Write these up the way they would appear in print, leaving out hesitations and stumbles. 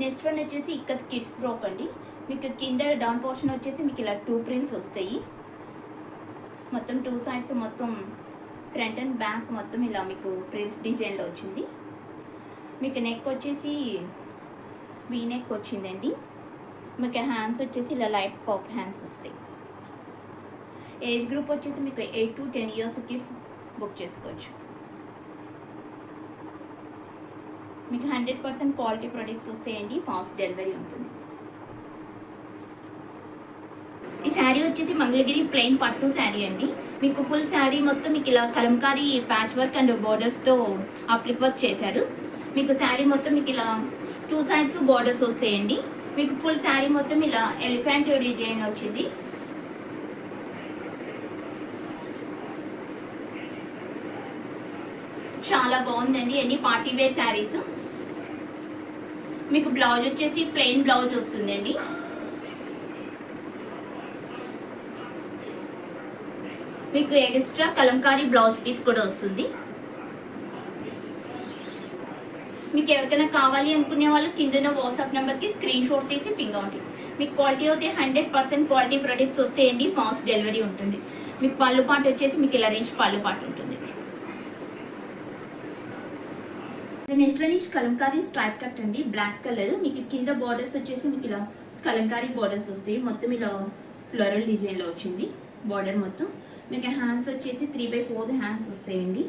Next one వచ్చేసి ikat kids frock అండి. మీకు కింద డౌన్ పోర్షన్ వచ్చేసి మీకు ఇలా 2 ప్రింట్స్ వస్తాయి. మొత్తం 2 సైడ్స్ మొత్తం ఫ్రంట్ అండ్ బ్యాక్ మొత్తం ఇలా మీకు ప్రింట్స్ డిజైన్లో వచ్చింది. మీకు నెక్ వచ్చేసి వీ నెక్ వచ్చిందండి. మీకు హ్యాండ్స్ వచ్చేసి ఇలా లైట్ పఫ్ హ్యాండ్స్ వస్తాయి. ఏజ్ గ్రూప్ వచ్చేసి మీకు 8 to 10 ఇయర్స్ కిడ్స్ బుక్ చేసుకోవచ్చు. మీకు 100% క్వాలిటీ ప్రొడక్ట్స్ వస్తాయండి. ఫాస్ట్ డెలివరీ ఉంటుంది. ఈ శారీ వచ్చేసి మంగళగిరి ప్లెయిన్ పట్టు శారీ అండి. మీకు ఫుల్ శారీ మొత్తం మీకు ఇలా కలంకారీ ప్యాచ్ వర్క్ అండ్ బోర్డర్స్తో అప్లిక్ వర్క్ చేశారు. మీకు శారీ మొత్తం మీకు ఇలా 2 సైడ్స్ బోర్డర్స్ వస్తాయండి. మీకు ఫుల్ శారీ మొత్తం ఇలా ఎలిఫెంట్ డిజైన్ వచ్చింది. చాలా బాగుందండి. ఎన్ని పార్టీ వేర్ శారీస్. మీకు బ్లౌజ్ వచ్చేసి ప్లెయిన్ బ్లౌజ్ వస్తుందండి. మీకు ఎక్స్ట్రా కలంకారీ బ్లౌజ్ పీస్ కూడా వస్తుంది. మీకు ఎవరికైనా కావాలి అనుకునే వాళ్ళు కింద వాట్సాప్ నెంబర్కి స్క్రీన్ షాట్ తీసి పింగ్ అవ్వండి. మీకు క్వాలిటీ అయితే 100% క్వాలిటీ ప్రొడక్ట్స్ వస్తాయండి. ఫాస్ట్ డెలివరీ ఉంటుంది. మీకు పళ్ళు పాటు వచ్చేసి మీకు ఇలా రిచ్ పళ్ళు పాటు ఉంటుంది. Next one kalamkari stripe cut అండి. Black colour. మీకు కింద బార్డర్స్ వచ్చేసి మీకు ఇలా కలంకారీ బార్డర్స్ వస్తాయి. మొత్తం ఇలా ఫ్లోరల్ డిజైన్లో వచ్చింది బార్డర్ మొత్తం. మీకు హ్యాండ్స్ వచ్చేసి 3/4 హ్యాండ్స్ వస్తాయండి.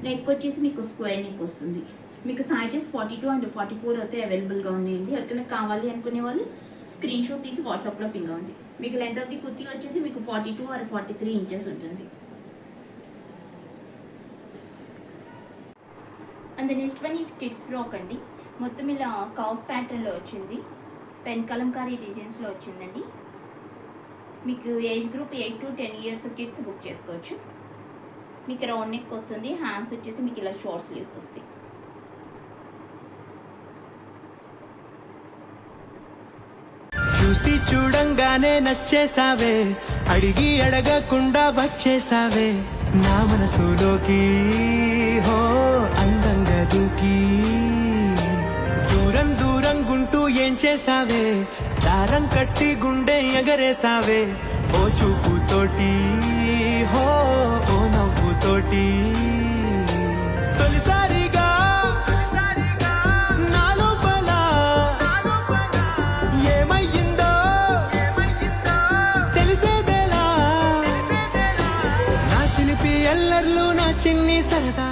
నెక్ వచ్చేసి మీకు స్క్వేర్ నెక్ వస్తుంది. మీకు సైజెస్ 42 and 44 అయితే అవైలబుల్గా ఉన్నాయండి. ఎవరికైనా కావాలి అనుకునే వాళ్ళు స్క్రీన్ షాట్ తీసి వాట్సాప్లో పింగ్ అవ్వండి. మీకు లెంత్ ఆఫ్ ది కుర్తీ వచ్చేసి మీకు 42 or 43 ఇంచెస్ ఉంటుంది. అండ్ నెక్స్ట్ వన్ ఈ కిడ్స్ ఫ్రాక్ అండి. మొత్తం ఇలా కౌస్ ప్యాటర్న్లో వచ్చింది. పెన్ కలంకారీ డిజైన్స్లో వచ్చిందండి. మీకు age group 8 to 10 years kids book చేసుకోవచ్చు. మీకు రౌండ్ నెక్ వస్తుంది. హ్యాండ్స్ వచ్చేసి మీకు ఇలా షార్ట్ స్లీవ్స్ వస్తాయి. చూసి చూడంగానే నచ్చేసావే, అడిగి అడగకుండా వచ్చేసావే నా మనసులోకి. హో అందంగా దూకి దూరం దూరం గుంటూ ఏం చేసావే, దారం కట్టి గుండె ఎగరేసావే ఓ చూపుతోటి. హో ఓ నవ్వుతోటి తొలిసారిగా నా లోపల ఏమయ్యిందో తెలిసేదేలా. నా చిలిపి ఎల్లర్లు నా చిన్ని సరదా